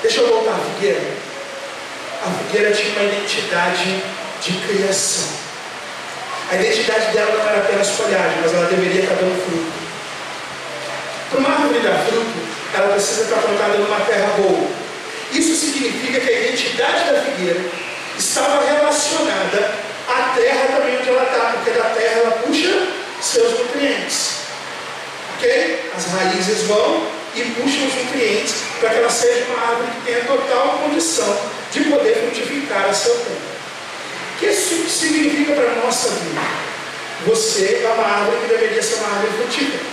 Deixa eu voltar à figueira. A figueira tinha uma identidade de criação. A identidade dela não era apenas folhagem, mas ela deveria estar dando fruto. Para uma árvore dar fruto, ela precisa estar plantada numa terra boa. Isso significa que a identidade da figueira estava relacionada à terra também onde ela está, porque da terra ela puxa seus nutrientes. Ok? As raízes vão e puxam os nutrientes para que ela seja uma árvore que tenha total condição de poder frutificar a seu tempo. O que isso significa para a nossa vida? Você é uma árvore que deveria ser uma árvore frutífera.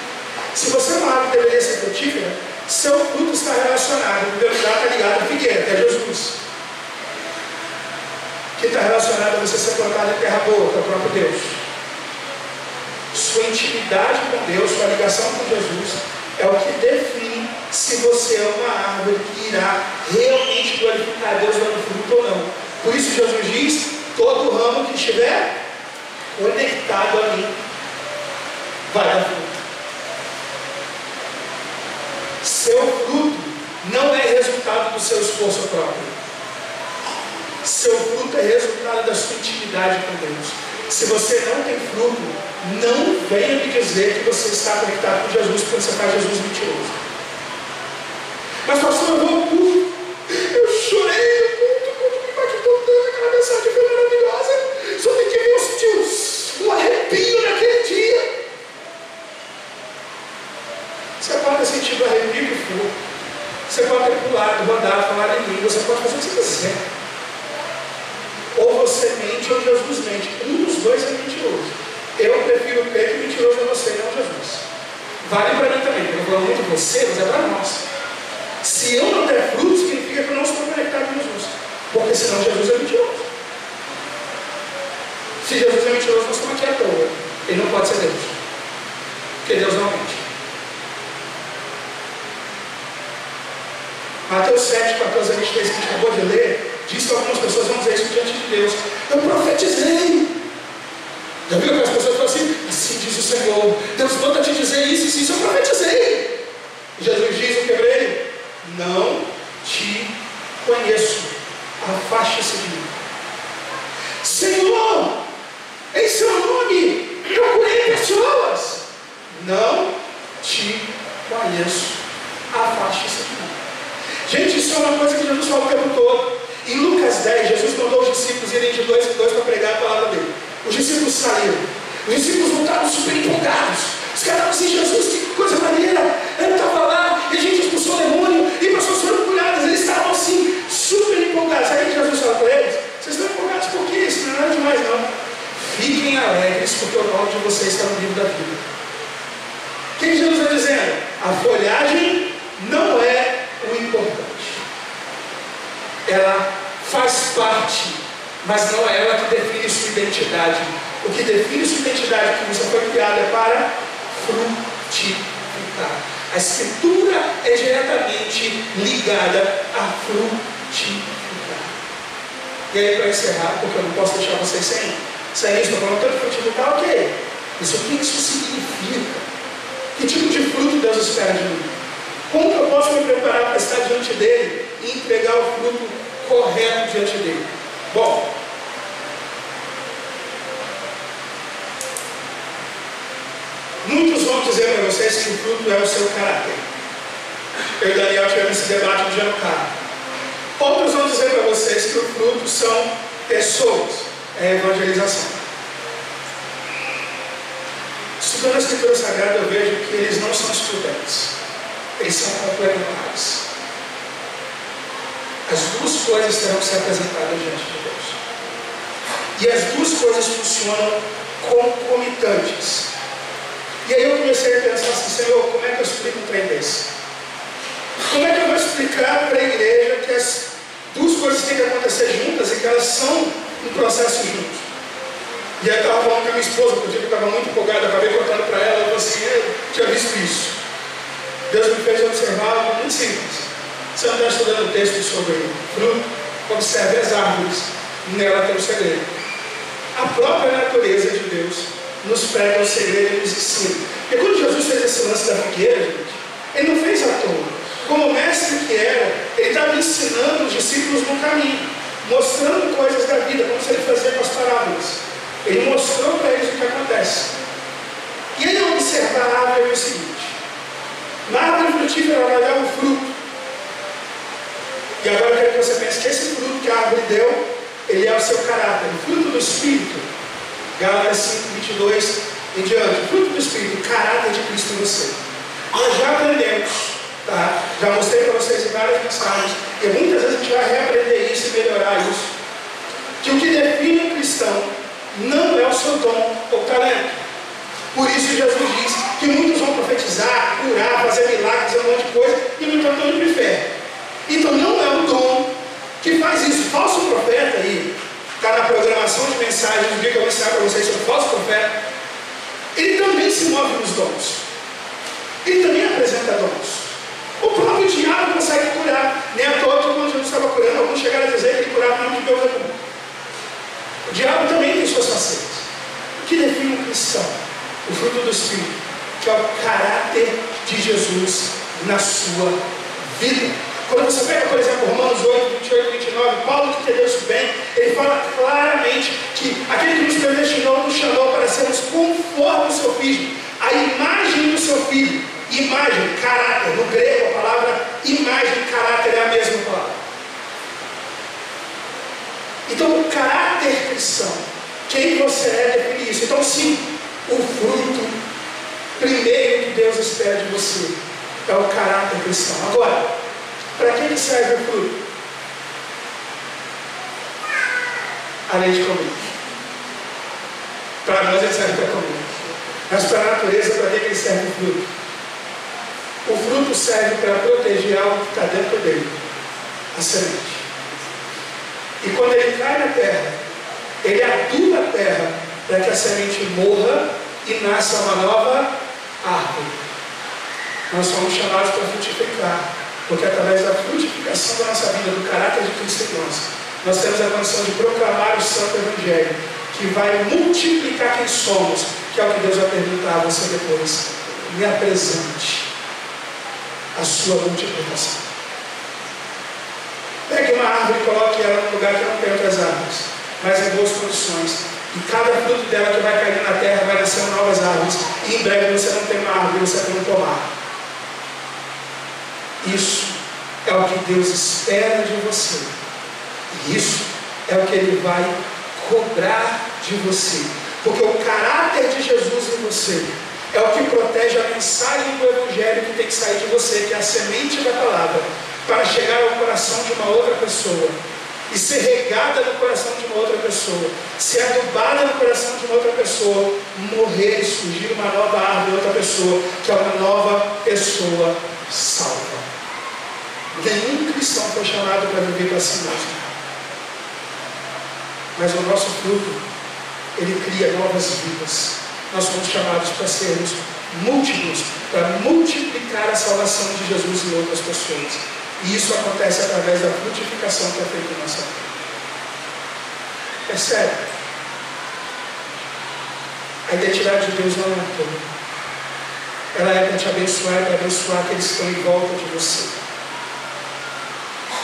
Se você é uma árvore que deveria ser frutífera, seu fruto está relacionado, em primeiro lugar, está ligado à figueira, que é Jesus. Que está relacionado a você ser plantado em terra boa, que é o próprio Deus. Sua intimidade com Deus, sua ligação com Jesus, é o que define se você é uma árvore que irá realmente glorificar Deus dando fruto ou não. Por isso Jesus diz: todo ramo que estiver conectado a mim vai dar fruto. Seu fruto não é resultado do seu esforço próprio. Seu fruto é resultado da sua intimidade com Deus. Se você não tem fruto, não venha me dizer que você está conectado com Jesus, porque você faz Jesus mentiroso. Mas pastor, eu vou ao culto. Eu chorei no culto, o culto me impactou tanto, aquela mensagem foi maravilhosa. Só tem que ver os tios, um arrepio naquele dia. Você pode ter sentido o arrepio que for. Você pode ter pulado, rodado, falado em língua, você pode fazer o que você quiser. Ou você mente ou Jesus mente. Um dos dois é mentiroso. Eu prefiro crer que mentiroso é você, não Jesus. Vale para mim também. Eu não falo muito de você, mas é para nós. Se eu não der fruto, significa que eu não estou conectado com Jesus. Porque senão Jesus é mentiroso. Se Jesus é mentiroso, nós estamos aqui à toa. Ele não pode ser Deus. Porque Deus não mente. Mateus 7, 14 a 23, que a gente acabou de ler, diz que algumas pessoas vão dizer isso diante de Deus: eu profetizei. Já viu que as pessoas falam assim diz o Senhor, Deus manda te dizer isso e isso, eu profetizei. E Jesus diz o que para ele? Não te conheço, afaste-se de mim. Senhor, em seu nome eu curei pessoas. Não te conheço, afaste-se de mim. Gente, isso é uma coisa que Jesus fala o tempo todo. Em Lucas 10, Jesus mandou os discípulos irem de 2 em 2 para pregar a palavra dele. Os discípulos saíram. Os discípulos voltaram super empolgados. Os caras estavam assim: Jesus, que coisa maneira. Ele estava lá e a gente expulsou o demônio e pessoas foram curadas. Eles estavam assim, super empolgados. Aí Jesus fala para eles: vocês estão empolgados por quê? Isso não é nada demais, não. Fiquem alegres, porque o nome de vocês está no livro da vida. O que Jesus está dizendo? A folhagem não é o importante. Ela faz parte, mas não é ela que define sua identidade. O que define sua identidade, que você foi criado, é para frutificar. A Escritura é diretamente ligada a frutificar. E aí, para encerrar, porque eu não posso deixar vocês sem isso, estou falando tanto de frutificar, ok. Mas o que isso significa? Que tipo de fruto Deus espera de mim? Como que eu posso me preparar para estar diante dele e entregar o fruto correto diante dele? Bom, muitos vão dizer para vocês que o fruto é o seu caráter. Eu e Daniel tivemos esse debate no dia no carro. Outros vão dizer para vocês que o fruto são pessoas, é evangelização. Estudando a Escritura Sagrada, eu vejo que eles não são excludentes. Eles são complementares. As duas coisas terão que ser apresentadas diante de Deus. E as duas coisas funcionam concomitantes. E aí eu comecei a pensar assim, Senhor, como é que eu explico um trem desse? Como é que eu vou explicar para a igreja que as duas coisas têm que acontecer juntas e que elas são um processo junto? E aí eu estava falando com a minha esposa, porque eu estava muito empolgado, acabei contando para ela, eu falei assim, eu tinha visto isso. Deus me fez observar algo muito simples. Você não está estudando o texto sobre fruto, observe as árvores, nela tem um segredo. A própria natureza de Deus nos prega o segredo e nos ensina. Porque quando Jesus fez esse lance da figueira, gente, ele não fez à toa. Como mestre que era, ele estava ensinando os discípulos no caminho, mostrando coisas da vida, como se ele fazia com as parábolas. Ele mostrou para eles o que acontece. E ele observar a árvore é o seguinte: na árvore frutífera ela vai dar um fruto. E agora eu quero que você pense que esse fruto que a árvore deu, ele é o seu caráter, o fruto do Espírito. Gálatas 5, 22 em diante. O fruto do Espírito, o caráter de Cristo em você. Nós já aprendemos, tá? Já mostrei para vocês em várias mensagens, e muitas vezes a gente vai reaprender isso e melhorar isso, que o que define um cristão não é o seu dom ou talento. Por isso Jesus diz que muitos vão profetizar, curar, fazer milagres, fazer um monte de coisa, e no entanto não de fé. Então não é o dom que faz isso. Falso profeta aí, está na programação de mensagens, no dia que eu vou ensinar para vocês sobre falso profeta, ele também se move nos dons. Ele também apresenta dons. O próprio diabo consegue curar. Nem à toa que quando Jesus estava curando, alguns chegaram a dizer que ele curava o nome de Deus. O diabo também tem suas facetas. O que define um cristão? O fruto do Espírito, que é o caráter de Jesus na sua vida. Quando você pega, por exemplo, Romanos 8, 28 e 29, Paulo, que entendeu isso bem, ele fala claramente que aquele que nos predestinou nos chamou para sermos conforme o seu Filho, a imagem do seu Filho. Imagem, caráter, no grego a palavra imagem e caráter é a mesma palavra. Então o caráter cristão, quem você é, define isso. Então sim, o fruto primeiro que Deus espera de você é o caráter cristão. Agora, para que serve o fruto? Além de comer. Para nós ele serve para comer. Mas para a natureza, para que ele serve o fruto? O fruto serve para proteger algo que está dentro dele, a semente. E quando ele cai na terra, ele aduba a terra para que a semente morra e nasça uma nova árvore. Nós somos chamados para frutificar, porque através da frutificação da nossa vida, do caráter de Cristo em nós temos a condição de proclamar o Santo Evangelho, que vai multiplicar quem somos, que é o que Deus vai perguntar a você depois. Me apresente a sua multiplicação. Pegue uma árvore e coloque ela num lugar que não tem outras árvores, mas em boas condições. E cada fruto dela que vai cair na terra vai nascer novas árvores. E em breve você não tem uma árvore, você tem um pomar. Isso é o que Deus espera de você. E isso é o que Ele vai cobrar de você. Porque o caráter de Jesus em você é o que protege a mensagem do Evangelho que tem que sair de você, que é a semente da palavra, para chegar ao coração de uma outra pessoa e ser regada no coração de uma outra pessoa, ser adubada no coração de uma outra pessoa, morrer e surgir uma nova árvore, outra pessoa, que é uma nova pessoa salva. Nenhum cristão foi chamado para viver para si mesmo. Mas o nosso fruto, ele cria novas vidas. Nós somos chamados para sermos múltiplos, para multiplicar a salvação de Jesus em outras pessoas. E isso acontece através da frutificação que é feita em nossa vida. Percebe? A identidade de Deus não é à toa. Ela é para te abençoar e para abençoar aqueles que estão em volta de você.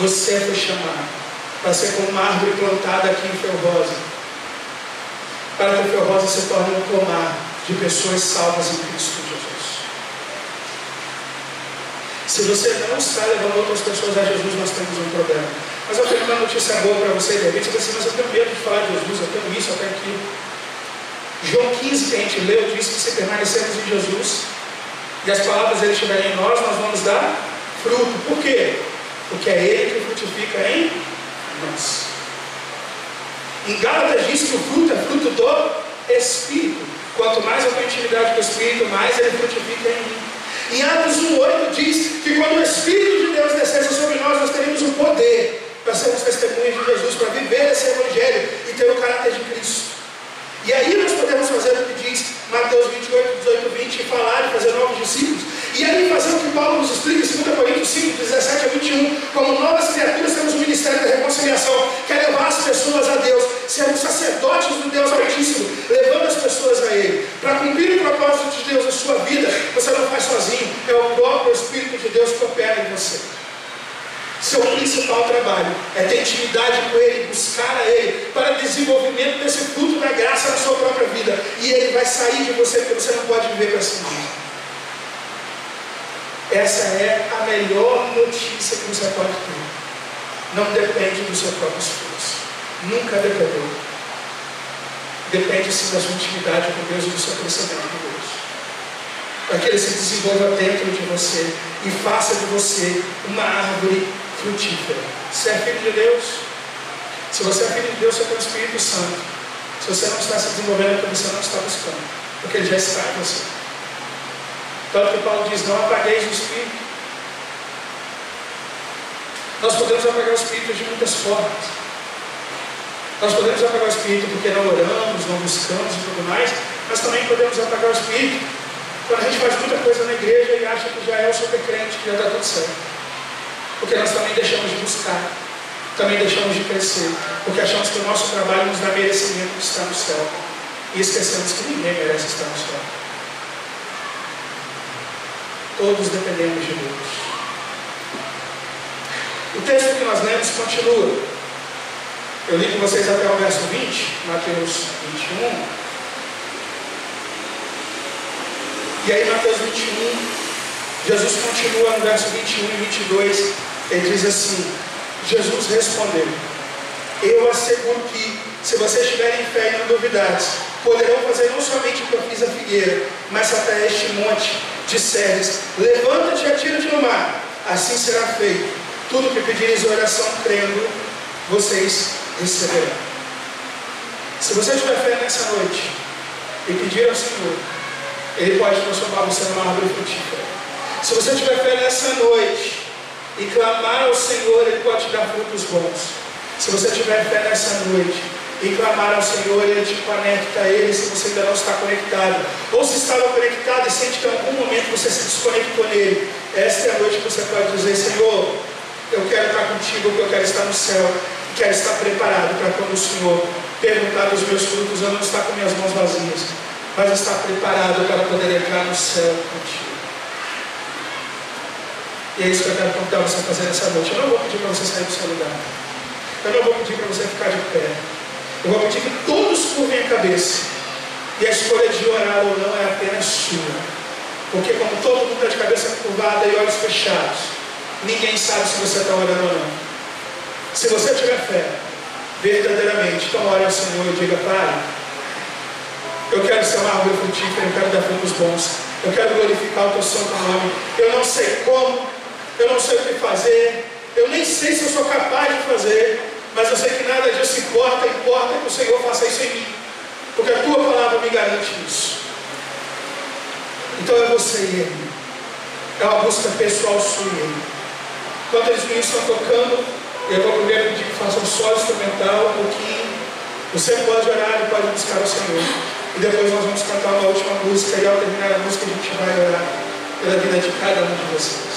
Você foi chamado para ser como uma árvore plantada aqui em Ferrosa, para que Ferrosa se torne um pomar de pessoas salvas em Cristo Jesus. Se você não está levando outras pessoas a Jesus, nós temos um problema. Mas eu tenho uma notícia boa para você, de repente você diz assim, mas eu tenho medo de falar de Jesus, eu tenho isso, eu tenho aquilo. João 15, que a gente leu, diz que se permanecermos em Jesus e as palavras dele estiverem em nós vamos dar fruto. Por quê? Porque é ele que frutifica em nós. Em Gálatas diz que o fruto é fruto do Espírito. Quanto mais eu tenho intimidade com o Espírito, mais ele frutifica em mim. Em Atos 1,8 diz que quando o Espírito de Deus descesse sobre nós, nós teremos o poder para sermos testemunhas de Jesus, para viver esse Evangelho e ter o caráter de Cristo. E aí nós podemos fazer o que diz Mateus 28, 18, 20, falar e fazer novos discípulos. E aí fazer o que Paulo nos explica em 2 Coríntios 5, 17 a 21, como novas criaturas temos o ministério da reconciliação, que é levar as pessoas a Deus, sermos sacerdotes do Deus Altíssimo, levando as pessoas a Ele. Para cumprir o propósito de Deus na sua vida, você não faz sozinho, é o próprio Espírito de Deus que opera em você. Seu principal trabalho é ter intimidade com Ele, buscar a Ele, para desenvolvimento desse fruto da graça na sua própria vida. E Ele vai sair de você, porque você não pode viver para si mesmo. Essa é a melhor notícia que você pode ter. Não depende do seu próprio esforço. Nunca dependeu. Depende sim da sua intimidade com Deus e do seu crescimento com Deus. Para que Ele se desenvolva dentro de você e faça de você uma árvore frutífera. Você é filho de Deus? Se você é filho de Deus, você tem o Espírito Santo. Se você não está se desenvolvendo, é porque você não está buscando, porque Ele já está em você. Tanto que Paulo diz, não apagueis o Espírito. Nós podemos apagar o Espírito de muitas formas. Nós podemos apagar o Espírito porque não oramos, não buscamos e tudo mais, mas também podemos apagar o Espírito quando a gente faz muita coisa na igreja e acha que já é o super crente, que já está tudo certo. Porque nós também deixamos de buscar, também deixamos de crescer, porque achamos que o nosso trabalho nos dá merecimento de estar no céu. E esquecemos que ninguém merece estar no céu. Todos dependemos de Deus. O texto que nós lemos continua. Eu li com vocês até o verso 20, Mateus 21. E aí, Mateus 21, Jesus continua no verso 21 e 22. Ele diz assim: Jesus respondeu: eu asseguro que, se vocês tiverem fé e não duvidarem, poderão fazer não somente o que eu fiz à figueira, mas até este monte de Ceres: levanta-te e atira-te no mar. Assim será feito. Tudo o que pedires em oração, crendo, vocês receberão. Se você tiver fé nessa noite e pedir ao Senhor, Ele pode transformar você numa árvore frutífera. Se você tiver fé nessa noite e clamar ao Senhor, Ele pode te dar frutos bons. Se você tiver fé nessa noite e clamar ao Senhor, Ele te conecta a Ele se você ainda não está conectado. Ou se estava conectado e sente que em algum momento você se desconectou nele. Esta é a noite que você pode dizer: Senhor, eu quero estar contigo, porque eu quero estar no céu. E quero estar preparado para quando o Senhor perguntar dos meus frutos, eu não estar com minhas mãos vazias, mas estar preparado para poder entrar no céu contigo. E é isso que eu quero convidar você a fazer nessa noite. Eu não vou pedir para você sair do seu lugar. Eu não vou pedir para você ficar de pé. Eu vou pedir que todos curvem a cabeça. E a escolha de orar ou não é apenas sua. Porque como todo mundo está de cabeça curvada e olhos fechados, ninguém sabe se você está orando ou não. Se você tiver fé, verdadeiramente, então ore ao Senhor e diga: Pai, eu quero ser uma árvore frutífera, eu quero dar frutos bons, eu quero glorificar o teu santo nome. Eu não sei como, eu não sei o que fazer, eu nem sei se eu sou capaz de fazer, mas eu sei que nada disso importa, importa que o Senhor faça isso em mim, porque a tua palavra me garante isso. Então é você e Ele, é uma busca pessoal sua e Ele. Enquanto eles me estão tocando, eu vou primeiro pedir que façam só instrumental, um pouquinho. Você pode orar e pode buscar o Senhor. E depois nós vamos cantar uma última música, e ao terminar a música a gente vai orar pela vida de cada um de vocês.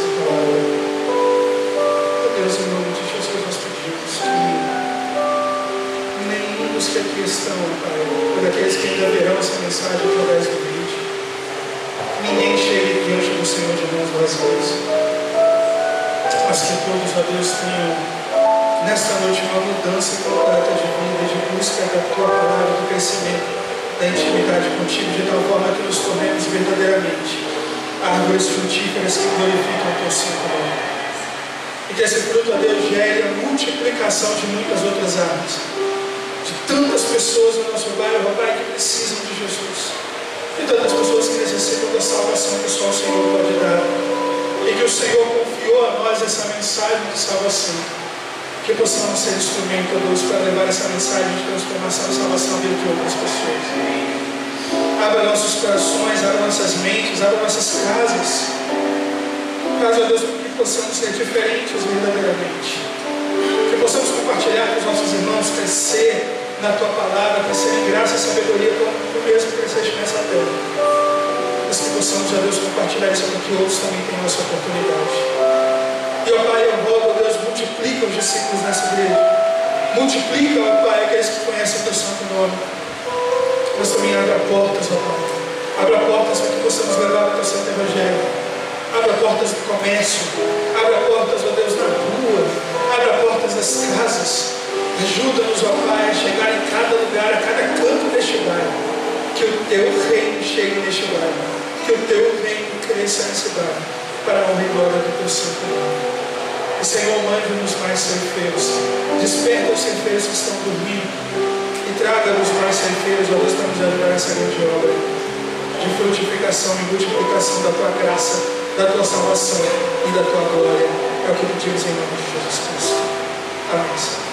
Sua palavra. Ó Deus, em nome de Jesus, nós pedimos que nenhum dos que aqui estão, Pai, ou daqueles que ainda verão essa mensagem através do vídeo, ninguém chegue diante do Senhor de mãos vazias, mas que todos, ó Deus, tenham nesta noite uma mudança completa de vida, de busca da Tua palavra, do crescimento, da intimidade contigo, de tal forma que nos tornemos verdadeiramente árvores frutíferas que glorificam o Teu santo nome. E que esse fruto, ó Deus, gere a multiplicação de muitas outras árvores, de tantas pessoas no nosso bairro, ó Pai, que precisam de Jesus, de tantas pessoas que necessitam da salvação que só o Senhor pode dar, e que o Senhor confiou a nós essa mensagem de salvação, que possamos ser instrumento, ó Deus, para levar essa mensagem de transformação e salvação à vida de outras pessoas. Abra nossos corações, abra nossas mentes, abra nossas casas, caso, ó Deus, que possamos ser diferentes verdadeiramente, que possamos compartilhar com os nossos irmãos, crescer na Tua palavra, crescer em graça e sabedoria, como Tu mesmo cresceste nessa terra, mas que possamos, ó Deus, compartilhar isso para que outros também tenham essa oportunidade. E, ó Pai, eu rogo, ó Deus, multiplica os discípulos nessa igreja, multiplica, ó Pai, aqueles que conhecem o Teu santo nome, mas também abra portas, ó Pai, abra portas para que possamos levar o Teu santo evangelho, abra portas do comércio, abra portas, ó Deus, na rua, abra portas das casas, ajuda-nos, ó Pai, a chegar em cada lugar, a cada canto deste bairro, que o Teu reino chegue neste bairro, que o Teu reino cresça nesse bairro, para a honra e glória do Teu santo nome. E Senhor, mande-nos mais ceifeiros, desperta os ceifeiros que estão dormindo, e traga-nos mais ceifeiros, ó Deus, para nos ajudar nessa grande obra de frutificação e multiplicação da Tua graça, da Tua salvação e da Tua glória. É o que pedimos em nome de Jesus Cristo. Amém.